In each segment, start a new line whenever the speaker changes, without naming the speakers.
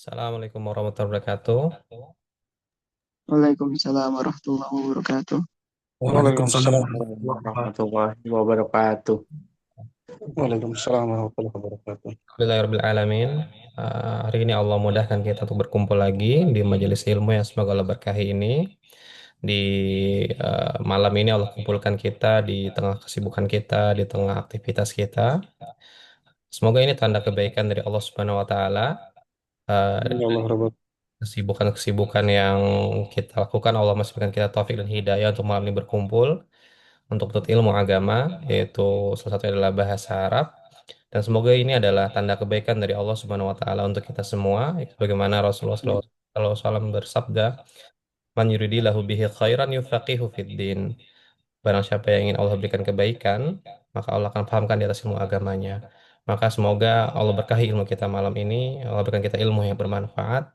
Assalamualaikum warahmatullahi wabarakatuh.
Waalaikumsalam warahmatullahi wabarakatuh.
Waalaikumsalam warahmatullahi wabarakatuh.
Waalaikumsalam warahmatullahi wabarakatuh.
Alhamdulillahirrahmanirrahim. Hari ini Allah mudahkan kita untuk berkumpul lagi di majelis ilmu yang semoga Allah berkahi ini. Di malam ini Allah kumpulkan kita di tengah kesibukan kita, di tengah aktivitas kita. Semoga ini tanda kebaikan dari Allah Subhanahu wa taala.
Ya Allah Rabbal.
Kesibukan-kesibukan yang kita lakukan Allah masih berikan kita taufik dan hidayah untuk malam ini berkumpul untuk menuntut ilmu agama, yaitu salah satunya adalah bahasa Arab. Dan semoga ini adalah tanda kebaikan dari Allah Subhanahu wa taala untuk kita semua. Bagaimana Rasulullah SAW bersabda, "Man yuridillahu bihi khairan yufaqihu fid din." Barang siapa yang ingin Allah berikan kebaikan, maka Allah akan pahamkan di atas ilmu agamanya. Maka semoga Allah berkahi ilmu kita malam ini, Allah berikan kita ilmu yang bermanfaat,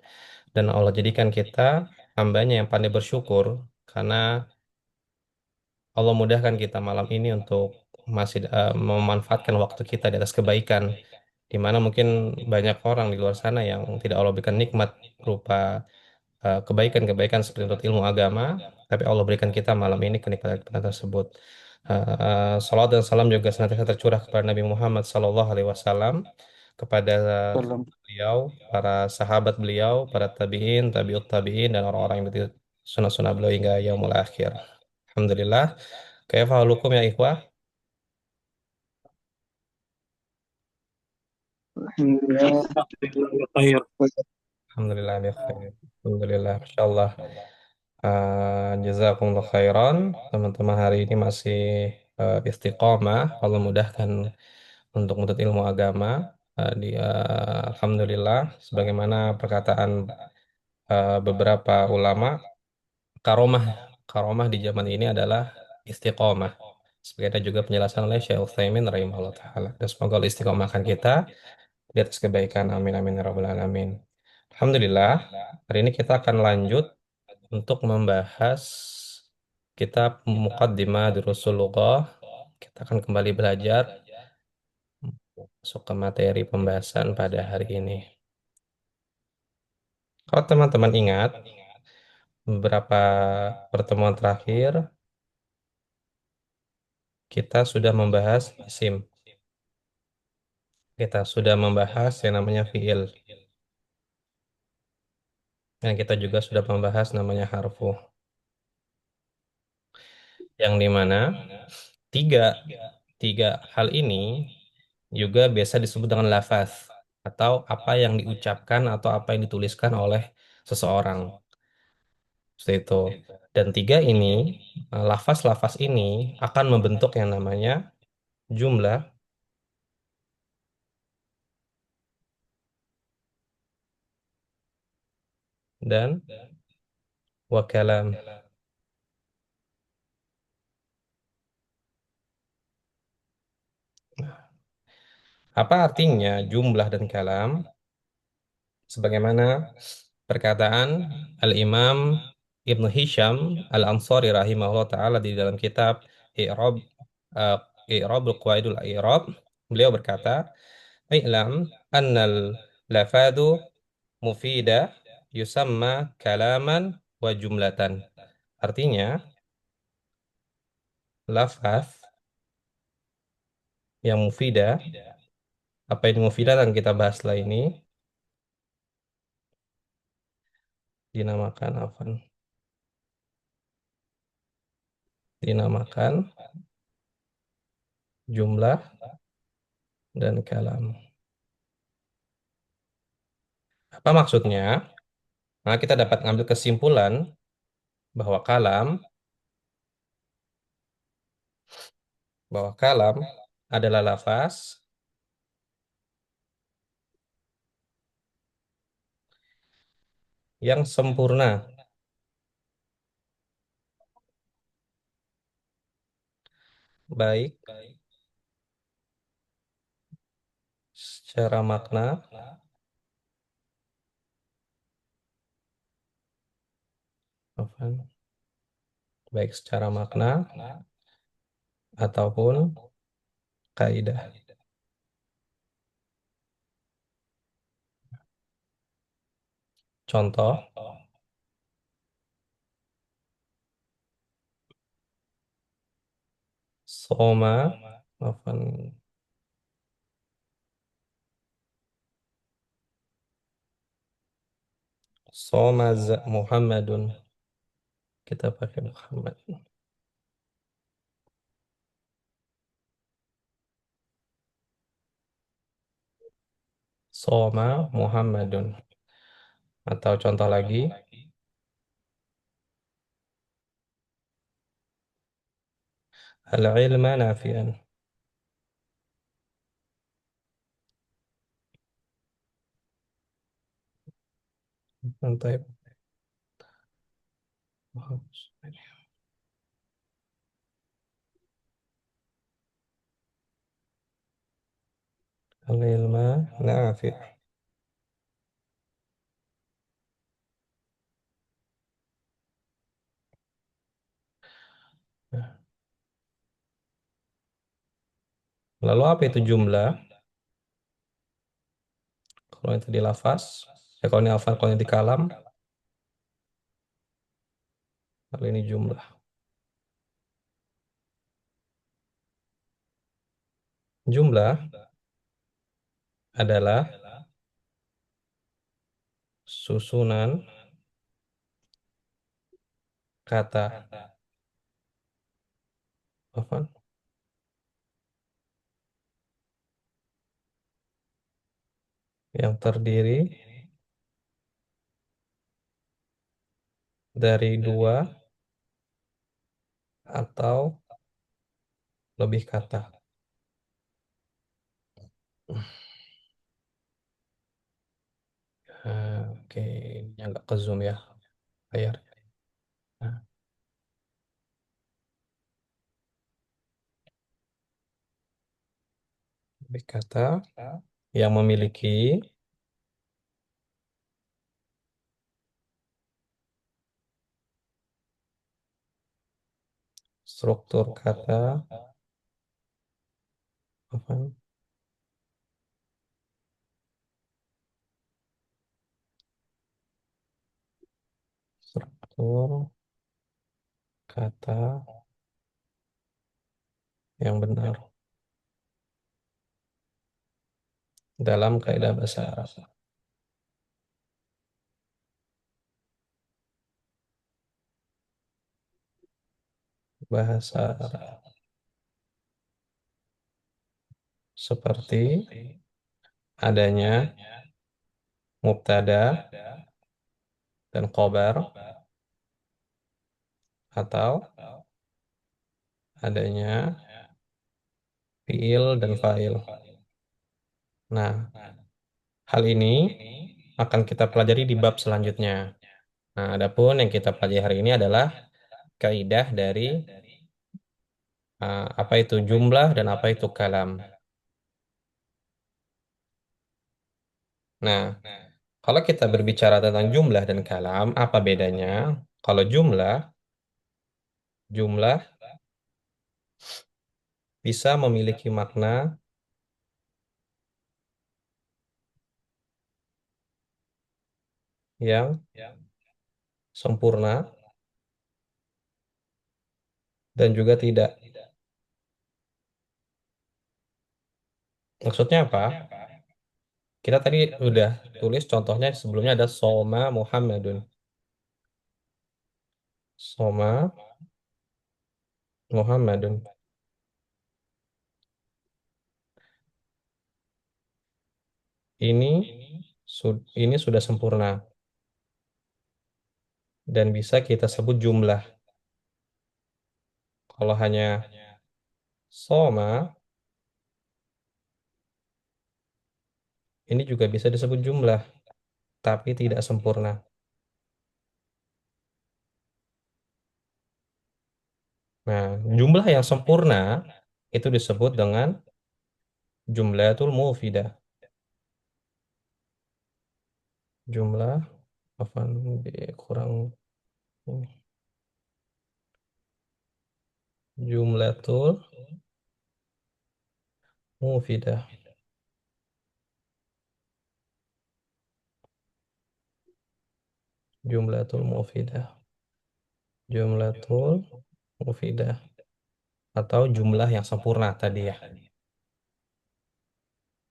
dan Allah jadikan kita hambanya yang pandai bersyukur, karena Allah mudahkan kita malam ini untuk masih memanfaatkan waktu kita di atas kebaikan, di mana mungkin banyak orang di luar sana yang tidak Allah berikan nikmat berupa kebaikan-kebaikan seperti untuk ilmu agama, tapi Allah berikan kita malam ini kenikmatan tersebut. Salat dan salam juga senantiasa tercurah kepada Nabi Muhammad SAW, kepada
Salam.
beliau, para sahabat beliau, para tabi'in, tabi'ut tabi'in, dan orang-orang yang berikut sunnah-sunnah beliau hingga yaumul akhir. Alhamdulillah. Kaifa halukum ya ikhwah?
Alhamdulillah.
Alhamdulillah ya khair.
Alhamdulillah ya khair. Alhamdulillah, Masya Allah. Jazakumullah khairan. Teman-teman hari ini masih istiqomah. Allah mudahkan untuk menuntut ilmu agama. Alhamdulillah, sebagaimana perkataan beberapa ulama, karomah karomah di zaman ini adalah istiqomah. Sebagai juga penjelasan oleh Syekh Utsaimin rahimahullah taala. Dan semoga Allah istiqomahkan kita di atas kebaikan. Amin amin ya rabbal alamin. Alhamdulillah, hari ini kita akan lanjut untuk membahas kitab Muqaddimah Durusul Lughah. Kita akan kembali belajar masuk ke materi pembahasan pada hari ini. Kalau teman-teman ingat, beberapa pertemuan terakhir kita sudah membahas isim. Kita sudah membahas yang namanya fiil. Dan kita juga sudah membahas namanya harfu. Yang dimana tiga, tiga hal ini juga biasa disebut dengan lafaz, atau apa yang diucapkan atau apa yang dituliskan oleh seseorang. Seperti itu. Dan tiga ini, lafaz-lafaz ini akan membentuk yang namanya jumlah dan wakalam. Apa artinya jumlah dan kalam? Sebagaimana perkataan Al-Imam Ibnu Hisham Al-Ansari rahimahullah ta'ala di dalam kitab I'rab uh, I'rabul Qawaidul I'rab, beliau berkata, "I'lam annal lafadu mufida yusamma kalaman wa jumlatan." Artinya, lafaz yang mufida, apa itu mufida yang kita bahas setelah ini, dinamakan apa? Dinamakan jumlah dan kalam. Apa maksudnya? Maka kita dapat mengambil kesimpulan bahwa kalam adalah lafaz yang sempurna, baik secara makna apa, baik secara makna ataupun kaidah. contoh. Soma, afan, Soma Muhammadun. Kita pakai Muhammad. Soma Muhammadun. Atau contoh lagi, al-ilma nafi'an. Mantap. Al-ilma nafi'. Lalu apa itu jumlah? Kalau itu di lafaz, kalau ini lafaz, kalau ini di kalam, kalau ini jumlah. Jumlah adalah susunan kata apa? Yang terdiri dari dua atau lebih kata. Oke, ini agak ke zoom ya, layar. Nah, lebih kata yang memiliki struktur kata apa? Struktur kata yang benar dalam kaidah bahasa Arab. Bahasa Arab seperti adanya mubtada dan khobar atau adanya fiil dan fa'il. Nah, hal ini akan kita pelajari di bab selanjutnya. Nah, adapun yang kita pelajari hari ini adalah kaidah dari apa itu jumlah dan apa itu kalam. Nah, kalau kita berbicara tentang jumlah dan kalam, apa bedanya? Kalau jumlah bisa memiliki makna yang sempurna dan juga tidak. Maksudnya apa? Kita tadi udah tulis contohnya sebelumnya ada Soma Muhammadun. Soma Muhammadun. Ini ini sudah sempurna dan bisa kita sebut jumlah. Kalau hanya Soma, ini juga bisa disebut jumlah, tapi tidak sempurna. Nah, jumlah yang sempurna itu disebut dengan jumlatul mufidah. Jumlah apa kurang ini. Jumlatul mufidah. Jumlatul mufidah. Jumlatul mufidah. Atau jumlah yang sempurna tadi ya.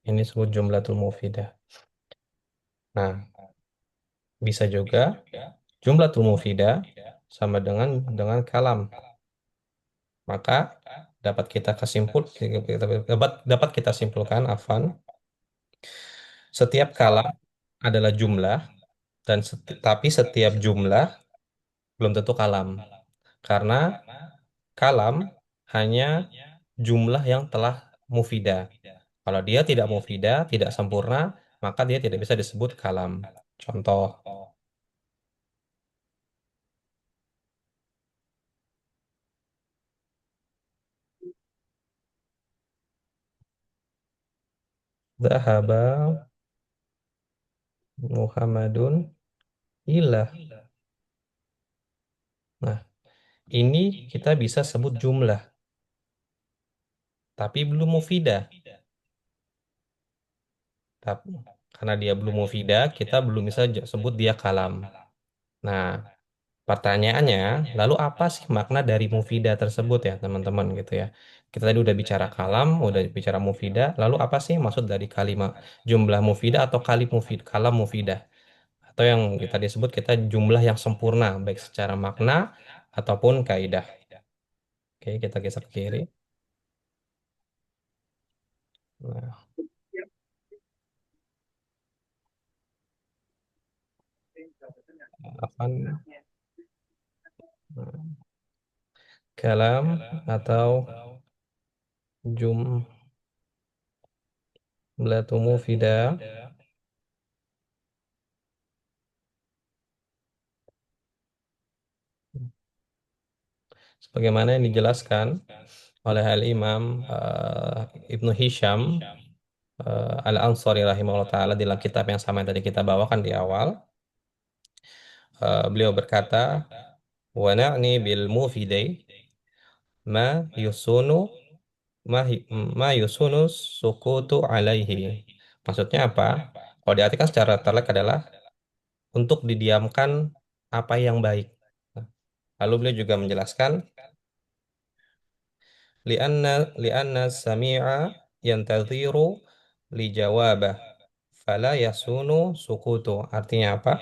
Ini disebut jumlatul mufidah. Nah, bisa juga jumlatul mufidah sama dengan kalam. Maka dapat kita simpulkan afan setiap kalam adalah jumlah dan tapi setiap jumlah belum tentu kalam. Karena kalam hanya jumlah yang telah mufidah. Kalau dia tidak mufidah, tidak sempurna, maka dia tidak bisa disebut kalam. Contoh, Dhahaba Muhammadun ilah. Nah, ini kita bisa sebut jumlah, tapi belum mufidah. Tapi karena dia belum mufidah, kita belum bisa sebut dia kalam. Nah, pertanyaannya, lalu apa sih makna dari mufidah tersebut ya, teman-teman gitu ya? Kita tadi udah bicara kalam, udah bicara mufidah, lalu apa sih maksud dari kalimat jumlah mufidah atau kalam mufidah? Atau yang kita disebut kita jumlah yang sempurna, baik secara makna ataupun kaidah. Oke, kita geser ke kiri. Nah, apa? Nah, kalam atau jumlah mufidah sebagaimana yang dijelaskan oleh Al-Imam Ibnu Hisham Al-Ansari rahimahullah ta'ala dalam kitab yang sama yang tadi kita bawakan di awal. Beliau berkata, wa na'ni bil mufidai ma yusunu ma, ma yusunu sukutu alaihi. Maksudnya apa? Kalau diartikan secara terlek adalah untuk didiamkan apa yang baik. Lalu beliau juga menjelaskan li'anna sami'a yantadhiru li jawabah fala yasunu sukutu. Artinya apa?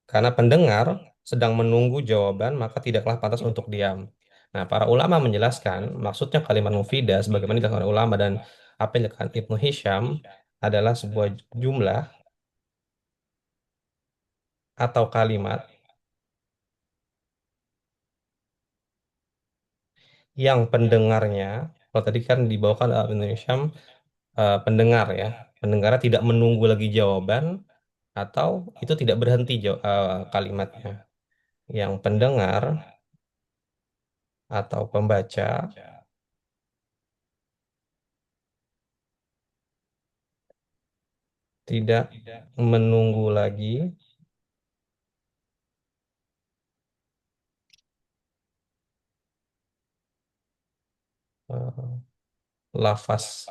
Karena pendengar sedang menunggu jawaban, maka tidaklah pantas untuk diam. Nah, para ulama menjelaskan maksudnya kalimat mufidah sebagaimana dijelaskan oleh ulama dan apa yang dilakukan Ibnu Hisham adalah sebuah jumlah atau kalimat yang pendengarnya, kalau tadi kan dibawakan Ibnu Hisham pendengar ya, pendengarnya tidak menunggu lagi jawaban atau itu tidak berhenti kalimatnya. Yang pendengar atau pembaca tidak menunggu lagi eh, lafaz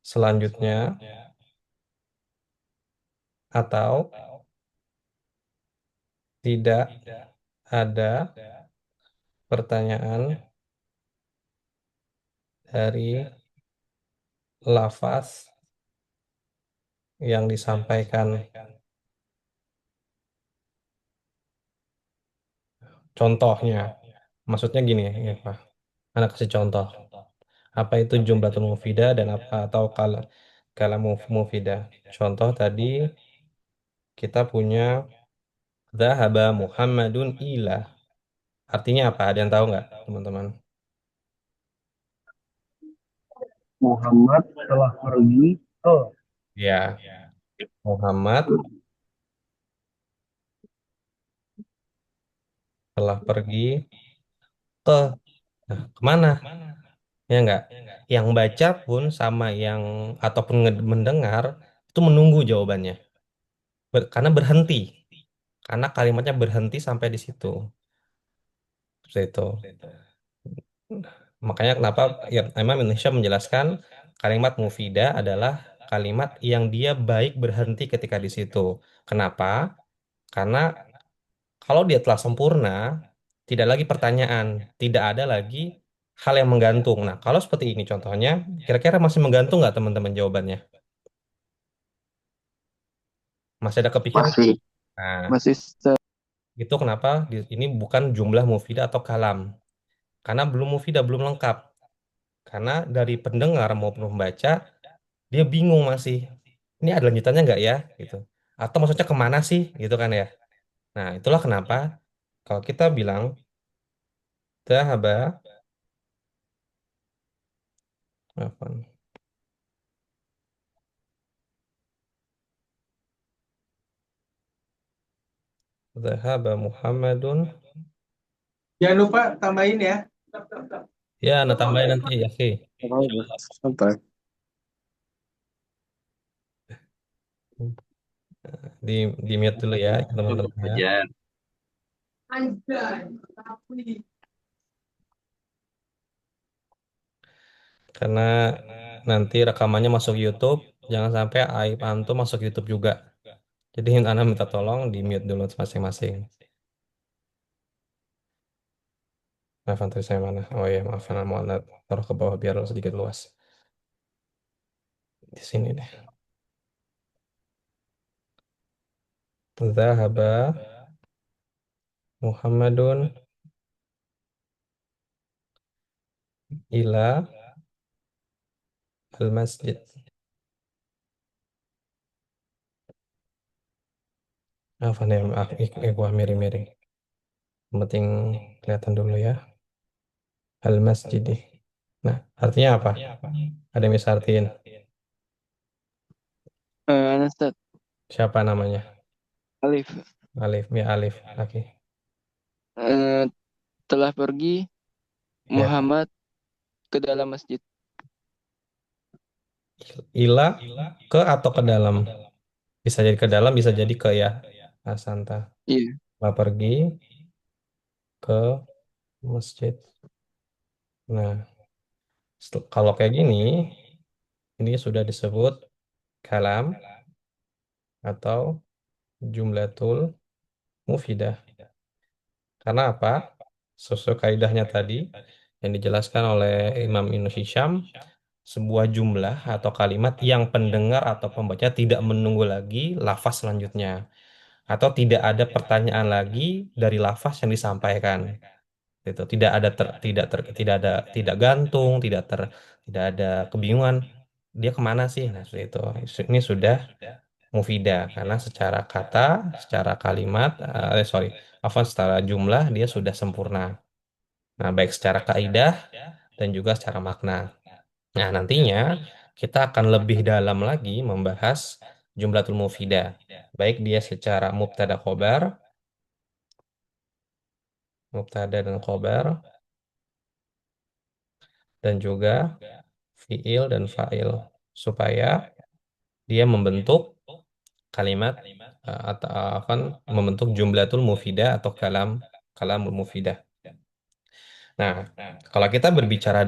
selanjutnya atau tidak ada pertanyaan dari lafaz yang disampaikan. Contohnya, maksudnya gini ya Pak. Anak kasih contoh. Apa itu jumlatul mufidah dan apa atau kalam mufidah. Contoh tadi kita punya Dhahaba Muhammadun ilah. Artinya apa? Ada yang tahu nggak, teman-teman?
Muhammad telah pergi ke.
Ya, Muhammad telah pergi ke kemana? Ya nggak? Yang baca pun sama yang ataupun mendengar itu menunggu jawabannya. Karena berhenti. Karena kalimatnya berhenti sampai di situ. Seperti itu. Makanya kenapa ya, Imam Indonesia menjelaskan kalimat mufidah adalah kalimat yang dia baik berhenti ketika di situ. Kenapa? Karena Kalau dia telah sempurna, tidak lagi pertanyaan, tidak ada lagi hal yang menggantung. Nah, kalau seperti ini contohnya, kira-kira masih menggantung nggak teman-teman jawabannya? Masih ada kepikiran?
Masih.
Nah,
Masih
itu kenapa ini bukan jumlah mufidah atau kalam. Karena belum mufidah, belum lengkap. Karena dari pendengar maupun pembaca, dia bingung masih. Ini ada lanjutannya nggak ya? Gitu. Atau maksudnya kemana sih? Gitu kan ya. Nah, itulah kenapa kalau kita bilang dhahaba, apa? Dhahaba Muhammadun.
Jangan lupa tambahin ya.
Ya, nah tambahin nanti ya, oke.
Oh, santai.
Di mute dulu ya, teman-teman ya.
Ajar.
Karena nanti rekamannya masuk YouTube, jangan sampai aib antum masuk YouTube juga. Jadi anak minta tolong di mute dulu masing-masing. Maaf, tadi saya mana? Oh ya, maaf, mau taruh ke bawah biar sedikit luas. Di sini deh. Zahaba Muhammadun ila al-masjid. Apa nih? Gua miring-miring. Yang penting kelihatan dulu ya. Al-masjid. Nah, artinya apa? Ada yang bisa artiin?
Ustaz,
Siapa namanya?
Alif
Alif, ya Alif. Oke.
eh, telah pergi
Ya.
Muhammad ke dalam masjid.
Ila ke atau ke dalam? Bisa jadi ke dalam, bisa jadi ke ya. Asanta.
Iya.
Lah pergi ke masjid. Nah, kalau kayak gini, ini sudah disebut kalam atau jumlatul mufidah. Karena apa? Sesuai kaidahnya tadi yang dijelaskan oleh Imam Ibn Hisham, sebuah jumlah atau kalimat yang pendengar atau pembaca tidak menunggu lagi lafaz selanjutnya atau tidak ada pertanyaan lagi dari lafaz yang disampaikan. Itu tidak ada tidak gantung, tidak ada kebingungan. Dia kemana sih? Nah, seperti itu. Ini sudah mufidah karena secara kata, secara kalimat, sorry, apa secara jumlah dia sudah sempurna. Nah, baik secara kaidah dan juga secara makna. Nah, nantinya kita akan lebih dalam lagi membahas jumlatul mufidah. Baik dia secara mubtada dan khobar, dan juga fiil dan fa'il. Supaya dia membentuk kalimat atau akan membentuk jumlatul mufidah atau kalamul mufidah. Nah, kalau kita berbicara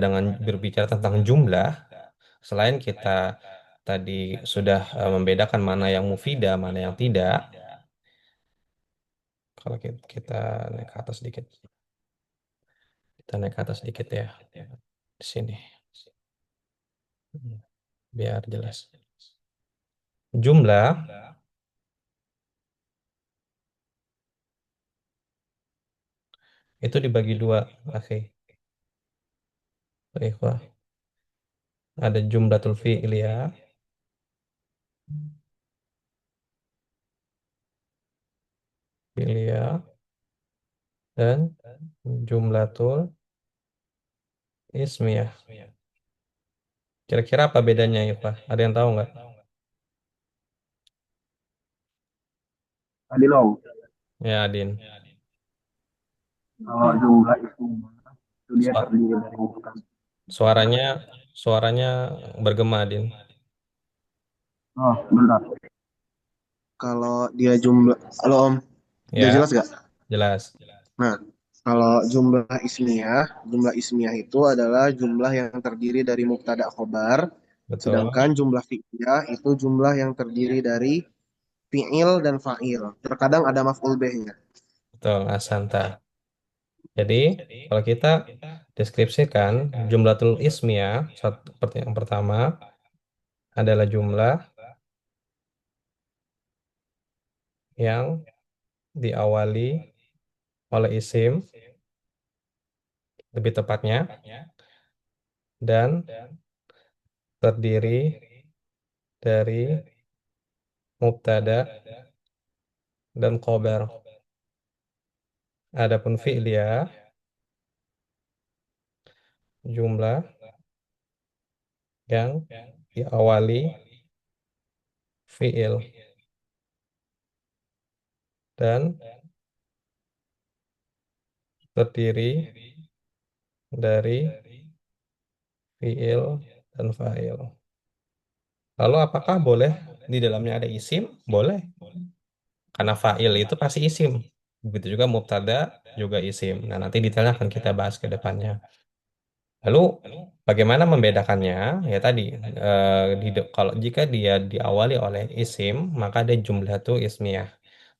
tentang jumlah, selain kita tadi sudah membedakan mana yang mufidah, mana yang tidak, kalau kita naik ke atas sedikit, ya, di sini, biar jelas. Jumlah itu dibagi dua, oke. Baik, wah. Ada jumlatul fi'liyah, fi'liyah, dan jumlatul ismiyah. Kira-kira apa bedanya ya, Pak? Ada yang tahu nggak?
Tadi dong,
Ya, Adin.
kalau jumlah itu dia
Su-
terdiri dari bukan.
Suaranya suaranya bergema, Adin.
Oh, bentar. Kalau dia jumlah, halo Om, udah
Ya,
jelas gak?
jelas.
Nah, kalau jumlah ismiyah itu adalah jumlah yang terdiri dari mubtada khobar,
Betul.
sedangkan jumlah fi'liyah itu jumlah yang terdiri dari fi'il dan fa'il. Terkadang ada maf'ul bih-nya.
Betul, asanta. Jadi, kalau kita deskripsikan jumlatul ismiyah, seperti yang pertama adalah jumlah yang diawali oleh isim, lebih tepatnya, dan terdiri dari mubtada dan khobar. Adapun fi'liyah, jumlah yang diawali fi'il dan terdiri dari fi'il dan fa'il. Lalu apakah boleh di dalamnya ada isim? Boleh, karena fa'il itu pasti isim. Begitu juga mubtada juga isim. Nah, nanti detailnya akan kita bahas ke depannya. Lalu bagaimana membedakannya? Ya tadi, kalau jika dia diawali oleh isim, maka dia jumlatul ismiyah.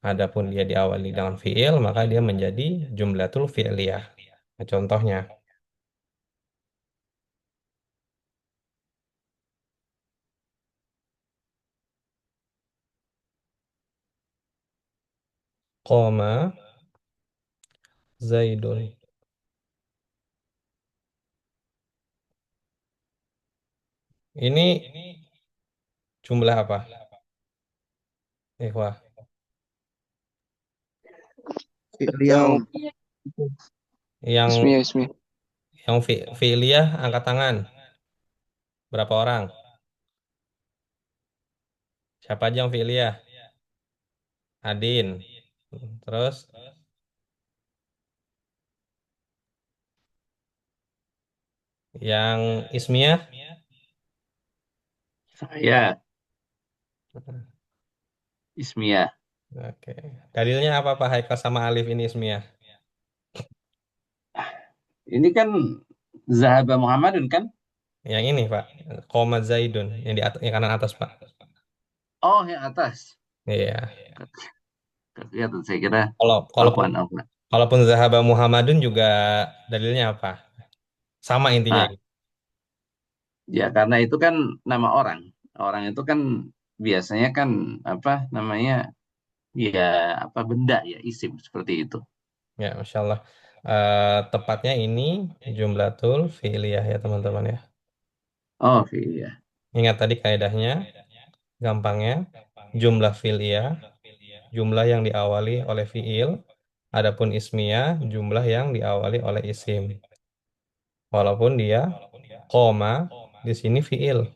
Adapun dia diawali dengan fiil, maka dia menjadi jumlatul fi'liyah. Nah, contohnya, qoma zaidun. Ini jumlah apa? Ikhwah.
Fi'liyah
Yang
Om.
Yang
ismiyah ismiyah.
fi'liyah angkat tangan. Berapa orang? Siapa aja yang fi'liyah? Adin. Terus yang ismiyah?
Saya Ismiyah.
Oke. Dalilnya apa Pak Haikal sama Alif ini ismiyah?
Ini kan Zahaba Muhammadun kan?
Yang ini Pak, koma zaidun yang di atas, yang kanan atas Pak.
Oh, yang atas.
Iya.
Kelihatan saya kira.
Kalau kalaupun
Afwan, afwan.
kalaupun zahaba Muhammadun juga dalilnya apa? Sama intinya.
Nah, ya karena itu kan nama orang. Orang itu kan biasanya kan apa namanya? Ya apa benda ya isim seperti itu.
Ya, Masya Allah. Tepatnya ini jumlatul fi'liyah ya teman-teman ya.
Oh iya.
Ingat tadi kaidahnya, gampangnya jumlah fi'liyah, jumlah yang diawali oleh fi'il, adapun ismiyah, jumlah yang diawali oleh isim. Walaupun dia koma di sini fi'il.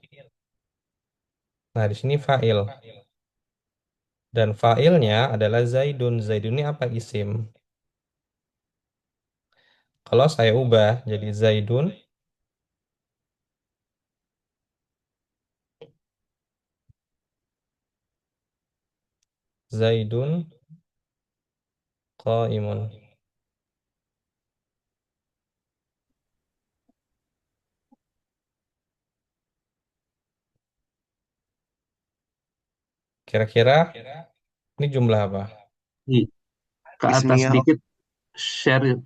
Nah, di sini fa'il. Dan fa'ilnya adalah Zaidun. Zaidun ini apa isim? Kalau saya ubah jadi Zaidun, Zaidun qaimun. Kira-kira ini jumlah apa?
Ih, ke atas
Ismiyah Om.
sedikit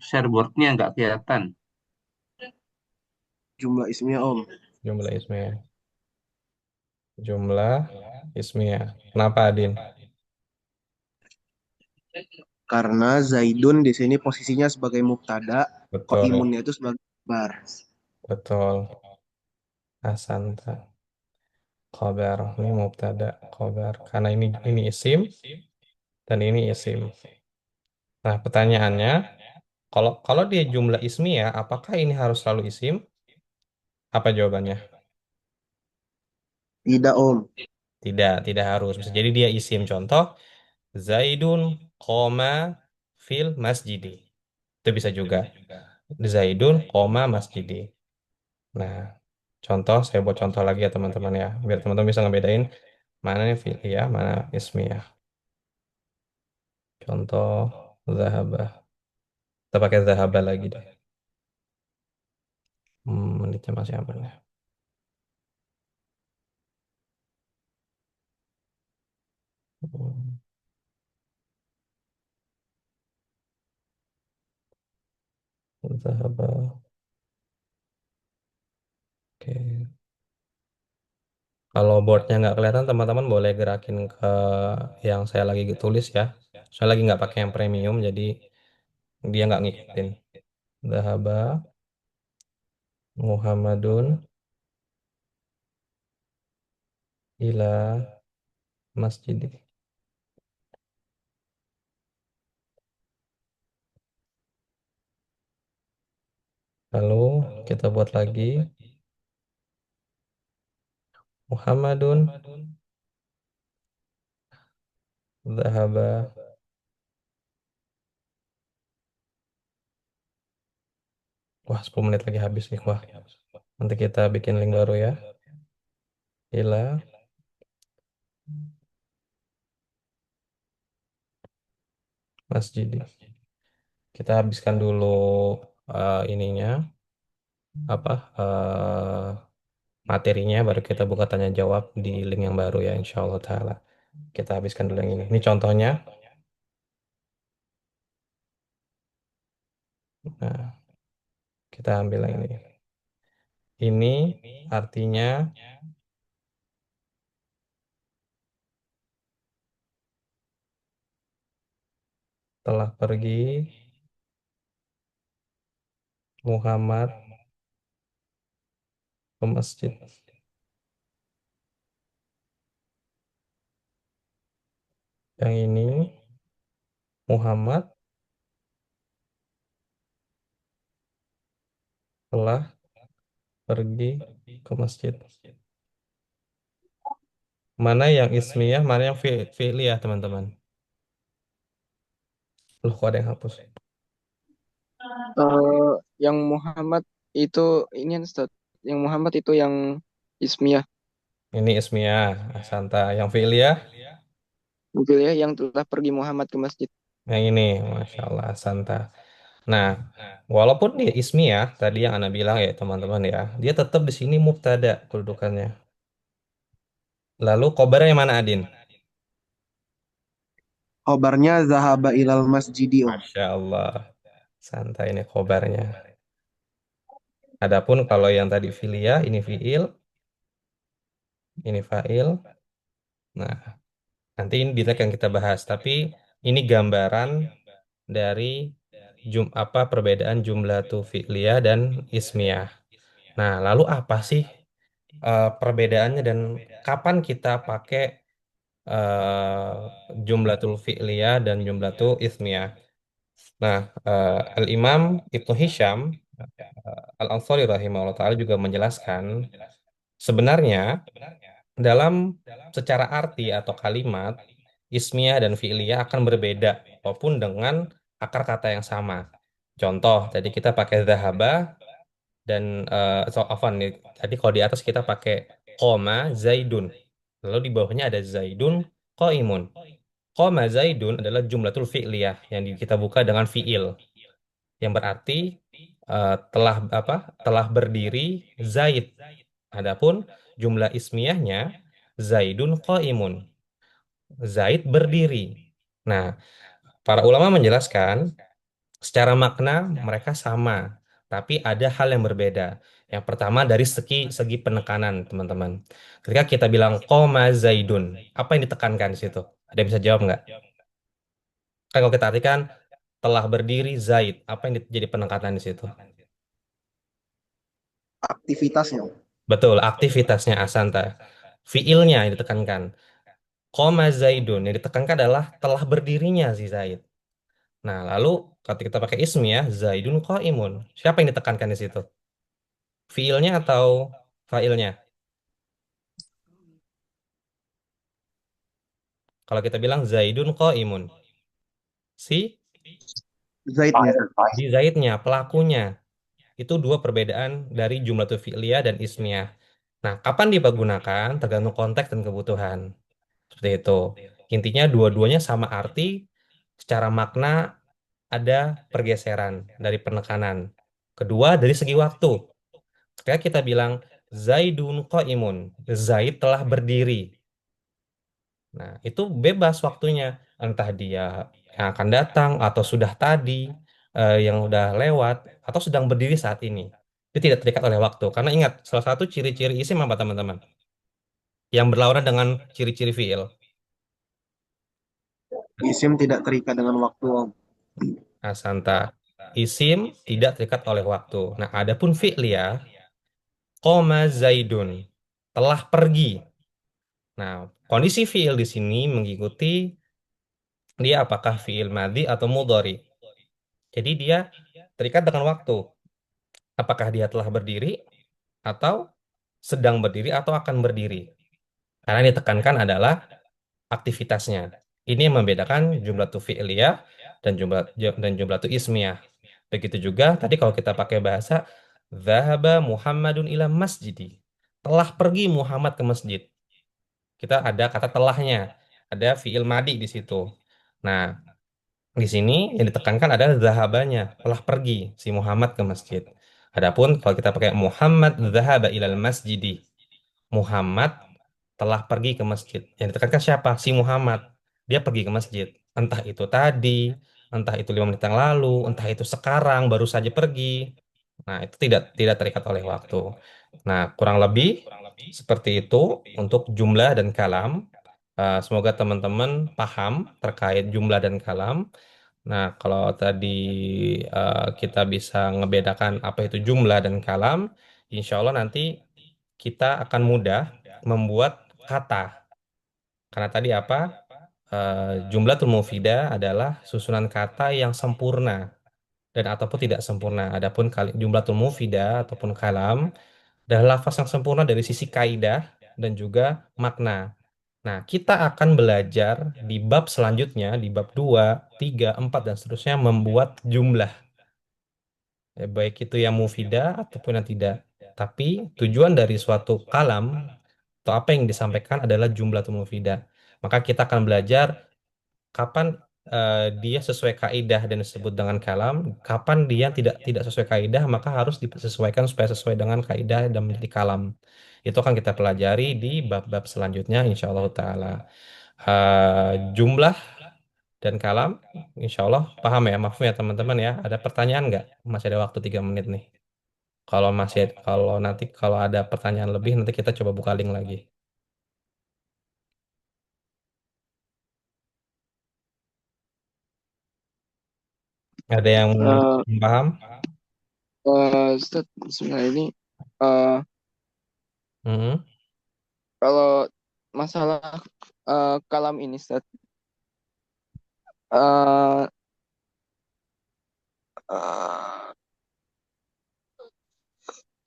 shareboardnya nggak kelihatan.
Jumlah ismiyah Om.
Jumlah ismiyah. Jumlah ismiyah. Kenapa Adin?
Karena Zaidun di sini posisinya sebagai mubtada, kok
Betul,
imunnya itu sebagai khabar.
betul. Asanta. Khobar. Ini mubtada. Khobar. Karena ini isim dan ini isim. Nah, pertanyaannya, kalau kalau dia jumlah ismiyah, apakah ini harus selalu isim? Apa jawabannya?
Tidak Om.
Tidak, tidak harus. Bisa jadi dia isim. Contoh, Zaidun koma fil masjidi. Itu bisa juga. Zaidun koma masjidi. Nah, contoh, saya buat contoh lagi ya teman-teman ya. Biar teman-teman bisa ngebedain mana yang fi'liyah, mana ismiyah. Contoh, zahabah. Kita pakai zahabah lagi deh. Menitnya masih aman ya. Hmm. Zahaba. Oke. Kalau boardnya nggak kelihatan, teman-teman boleh gerakin ke yang saya lagi tulis ya. Saya lagi nggak pakai yang premium, jadi dia nggak ngikutin. Zahaba Muhammadun ila masjid. Lalu kita buat lagi Muhammadun zahaba. Wah, 10 menit lagi habis nih. Wah, nanti kita bikin link baru ya. Ila masjid. Kita habiskan dulu ininya apa materinya, baru kita buka tanya jawab di link yang baru ya, insya Allah taala. Kita habiskan dulu yang ini. Ini contohnya. Nah, kita ambil yang ini. Ini artinya telah pergi Muhammad ke masjid. Yang ini Muhammad telah pergi ke masjid. Mana yang ismiyah, mana yang fi'liyah, teman-teman? Loh, kok ada yang hapus?
Yang Muhammad itu ini Ustaz. Yang Muhammad itu yang ismiyah.
Ini ismiyah, Santa. Yang fi'liyah,
Mungkin ya yang telah pergi Muhammad ke masjid.
yang ini, Masya Allah, Santa. Nah, walaupun dia ismiyah, tadi yang Anda bilang ya, teman-teman ya, dia tetap di sini mubtada kedudukannya. Lalu khobarnya yang mana, Adin?
Khobarnya zahaba ilal masjidi, Om.
Masya Allah, Santa ini khobarnya. Adapun kalau yang tadi fi'liyah, ini fi'il, ini fa'il. Nah, nanti ini detail yang kita bahas, tapi ini gambaran dari apa perbedaan jumlah tuh fi'liyah dan ismiyah. Nah, lalu apa sih perbedaannya dan kapan kita pakai jumlatul fi'liyah dan jumlatul ismiyah? Nah, Al-Imam Ibnu Hisham Al-Ansari rahimahullah ta'ala juga menjelaskan sebenarnya dalam secara arti atau kalimat ismiyah dan fi'liyah akan berbeda walaupun dengan akar kata yang sama. Contoh, tadi kita pakai zahaba dan afwan nih, tadi kalau di atas kita pakai koma zaidun. Lalu di bawahnya ada zaidun qaimun. Koma zaidun adalah jumlatul fi'liyah yang kita buka dengan fi'il yang berarti telah apa? Telah berdiri zaid. Adapun jumlah ismiyahnya zaidun qaimun. Zaid berdiri. Nah, para ulama menjelaskan secara makna mereka sama, tapi ada hal yang berbeda. Yang pertama dari segi segi penekanan, teman-teman. Ketika kita bilang koma zaidun, apa yang ditekankan di situ? Ada yang bisa jawab nggak? Kan kalau kita artikan telah berdiri zaid, apa yang jadi penekanan di situ?
Aktivitasnya, Om.
Betul, aktivitasnya Asanta. Fiilnya yang ditekankan. Koma zaidun yang ditekankan adalah telah berdirinya si Zaid. Nah, lalu ketika kita pakai ismi ya, Zaidun qaimun. Siapa yang ditekankan di situ? Fiilnya atau failnya? Kalau kita bilang Zaidun qaimun, si
Zaidnya.
di Zaidnya, pelakunya. Itu dua perbedaan dari jumlah fi'liyah dan ismiyah. Nah, kapan dipergunakan? Tergantung konteks dan kebutuhan. Seperti itu. Intinya dua-duanya sama arti, secara makna ada pergeseran dari penekanan. Kedua, dari segi waktu. Kayak kita bilang Zaidun qaimun. Zaid telah berdiri. Nah, itu bebas waktunya. Entah dia yang akan datang atau sudah tadi. yang udah lewat atau sedang berdiri saat ini. Dia tidak terikat oleh waktu. Karena ingat, salah satu ciri-ciri isim apa teman-teman? Yang berlawanan dengan ciri-ciri fiil.
Isim tidak terikat dengan waktu, Om.
Asanta. Isim tidak terikat oleh waktu. Nah, adapun fi'il ya, koma zaidun. Telah pergi. Nah, kondisi fi'il di sini mengikuti dia apakah fi'il madhi atau mudhari. Jadi dia terikat dengan waktu. Apakah dia telah berdiri atau sedang berdiri atau akan berdiri. Karena yang ditekankan adalah aktivitasnya. Ini yang membedakan jumlah tu fi'liyah dan jumlah tu ismiyah. Begitu juga tadi kalau kita pakai bahasa Zahaba Muhammadun ila masjidi. Telah pergi Muhammad ke masjid. Kita ada kata telahnya. Ada fi'il madi di situ. Nah, di sini yang ditekankan adalah zahabanya, telah pergi si Muhammad ke masjid. Adapun kalau kita pakai Muhammad zahaba ilal masjidi. Muhammad telah pergi ke masjid. Yang ditekankan siapa? Si Muhammad. Dia pergi ke masjid. Entah itu tadi, entah itu 5 menit yang lalu, entah itu sekarang baru saja pergi. Nah, itu tidak terikat oleh waktu. Nah, kurang lebih seperti itu untuk jumlah dan kalam. Semoga teman-teman paham terkait jumlah dan kalam. Nah, kalau tadi kita bisa ngebedakan apa itu jumlah dan kalam, insya Allah nanti kita akan mudah membuat kata. Karena tadi apa? Jumlatul mufidah adalah susunan kata yang sempurna dan ataupun tidak sempurna. Adapun jumlatul mufidah ataupun kalam adalah lafaz yang sempurna dari sisi kaidah dan juga makna. Nah, kita akan belajar di bab selanjutnya, di bab 2, 3, 4, dan seterusnya membuat jumlah. Baik itu yang mufidah ataupun yang tidak. Tapi tujuan dari suatu kalam atau apa yang disampaikan adalah jumlah mufidah. Maka kita akan belajar kapan dia sesuai kaidah dan disebut dengan kalam, kapan dia tidak sesuai kaidah maka harus disesuaikan supaya sesuai dengan kaidah dan menjadi kalam. Itu akan kita pelajari di bab-bab selanjutnya insya Allah taala. Jumlah dan kalam insya Allah paham ya, maaf ya teman-teman ya. Ada pertanyaan nggak? Masih ada waktu 3 menit nih. Kalau ada pertanyaan lebih nanti kita coba buka link lagi. Ada yang
Eh,
paham?
Ustaz, sebenarnya ini eh,
Hmm.
kalau masalah kalam ini, Ustaz, eh, eh,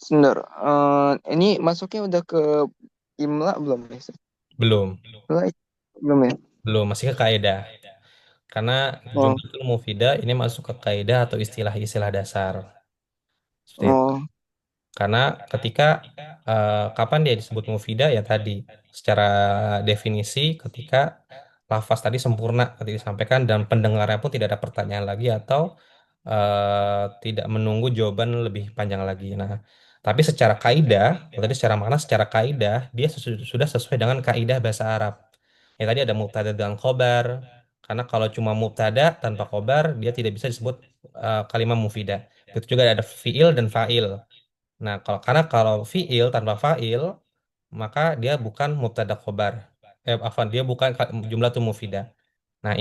sebentar, ini masuknya udah ke imla belum ya, Ustaz?
Belum,
Imla belum ya?
belum masih ke kaidah. Karena
Oh,
jumlatul mufidah ini masuk ke kaidah atau istilah-istilah dasar. Seperti itu.
oh,
Karena ketika kapan dia disebut mufidah ya tadi secara definisi ketika lafaz tadi sempurna ketika disampaikan dan pendengarnya pun tidak ada pertanyaan lagi atau tidak menunggu jawaban lebih panjang lagi. Nah, tapi secara kaidah, kalau tadi secara makna secara kaidah dia sudah sesuai dengan kaidah bahasa Arab. Ya tadi ada mubtada dan khobar. Karena kalau cuma mubtada tanpa khobar dia tidak bisa disebut kalimat mufidah. Itu juga ada fiil dan fa'il. Nah, kalau fiil tanpa fa'il, maka dia bukan mubtada khobar. Afwan, dia bukan jumlah tuh mufidah. Nah,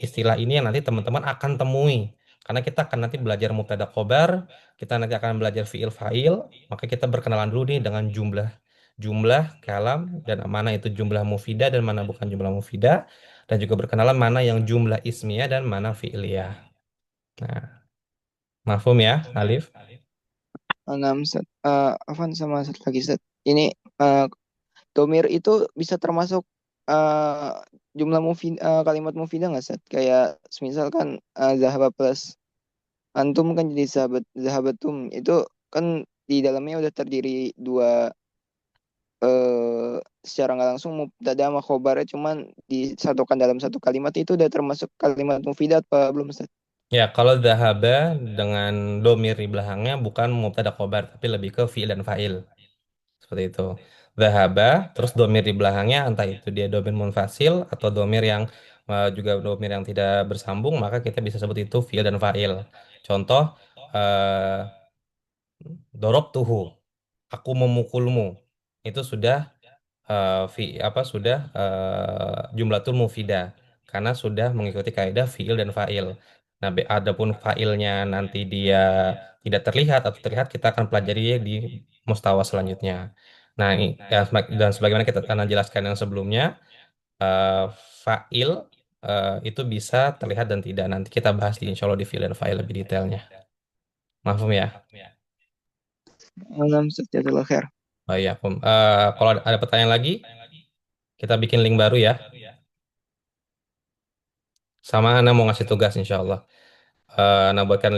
istilah ini yang nanti teman-teman akan temui. Karena kita akan nanti belajar mubtada khobar, kita nanti akan belajar fiil fa'il, maka kita berkenalan dulu nih dengan jumlah. Jumlah, kalam, dan mana itu jumlah mufidah dan mana bukan jumlah mufidah. Dan juga berkenalan mana yang jumlah ismiyah dan mana fi'liyah. Nah, mafhum ya, Alif?
enam, Ustaz. Afwan sama satu lagi, Ustaz. Ini domir itu bisa termasuk eh, jumlah kalimat mufidah nggak, Ustaz? Kayak semisal kan zahaba plus antum kan jadi zahabatum. Itu kan di dalamnya udah terdiri dua secara nggak langsung mubtada sama khobarnya cuman disatukan dalam satu kalimat itu udah termasuk kalimat mufidat apa belum, Ustaz?
Ya, kalau dhahaba dengan domir di belakangnya bukan mubtada khobar, tapi lebih ke fi'il dan fa'il. Seperti itu. Dhahaba, terus domir di belakangnya, entah itu dia domir munfasil atau domir yang juga domir yang tidak bersambung, maka kita bisa sebut itu fi'il dan fa'il. Contoh, eh, tuhu, aku memukulmu. Itu sudah jumlatul mufidah karena sudah mengikuti kaidah fiil dan fa'il. Nah, adapun fa'ilnya nanti dia tidak terlihat atau terlihat kita akan pelajari di mustawa selanjutnya. Nah, dan sebagaimana kita akan jelaskan yang sebelumnya, eh, fa'il itu bisa terlihat dan tidak. Nanti kita bahas di insya Allah di fiil dan fa'il lebih detailnya. Mahfum ya?
Enam Ustaz, jazakallah khair.
Oh iya, kalau ada pertanyaan lagi, kita bikin link baru ya. Sama Ana mau ngasih tugas insya Allah. Ana buatkan